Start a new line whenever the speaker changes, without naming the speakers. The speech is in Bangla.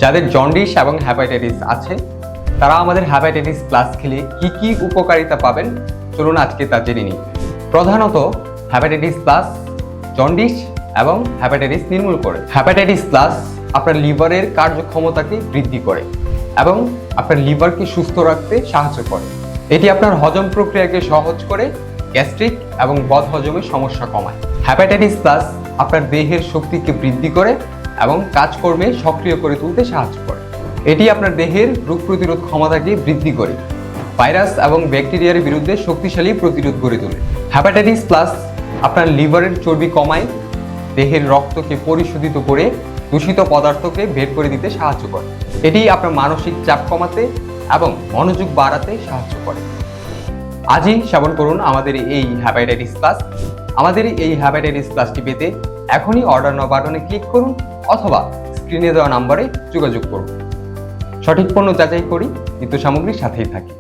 যাদের জন্ডিস এবং হ্যাপাটাইটিস আছে তারা আমাদের হ্যাপাটাইটিস প্লাস খেলে কি উপকারিতা পাবেন চলুন আজকে তা জেনে নিই। প্রধানত হ্যাপাটাইটিস প্লাস জন্ডিস এবং হ্যাপাটাইটিস নির্মূল করে। হ্যাপাটাইটিস প্লাস আপনার লিভারের কার্যক্ষমতাকে বৃদ্ধি করে এবং আপনার লিভারকে সুস্থ রাখতে সাহায্য করে। এটি আপনার হজম প্রক্রিয়াকে সহজ করে গ্যাস্ট্রিক এবং বদহজমের সমস্যা কমায়। হ্যাপাটাইটিস প্লাস আপনার দেহের শক্তিকে বৃদ্ধি করে এবং কাজকর্মে সক্রিয় করে তুলতে সাহায্য করে। এটি আপনার দেহের রোগ প্রতিরোধ ক্ষমতাকে বৃদ্ধি করে ভাইরাস এবং ব্যাকটেরিয়ার বিরুদ্ধে শক্তিশালী প্রতিরোধ গড়ে তোলে। হ্যাপাটাইটিস প্লাস আপনার লিভারের চর্বি কমায়, দেহের রক্তকে পরিশোধিত করে দূষিত পদার্থকে বের করে দিতে সাহায্য করে। এটি আপনার মানসিক চাপ কমাতে এবং মনোযোগ বাড়াতে সাহায্য করে। আজই সেবন করুন আমাদের এই হ্যাপাটাইটিস প্লাস। আমাদের এই হ্যাপাটাইটিস প্লাসটি পেতে এখনই অর্ডার নাও বাটনে ক্লিক করুন অথবা স্ক্রিনে দেওয়া নম্বরে যোগাযোগ করুন। সঠিক পণ্য যাচাই করি, নিত্য সামগ্রীর সাথেই থাকি।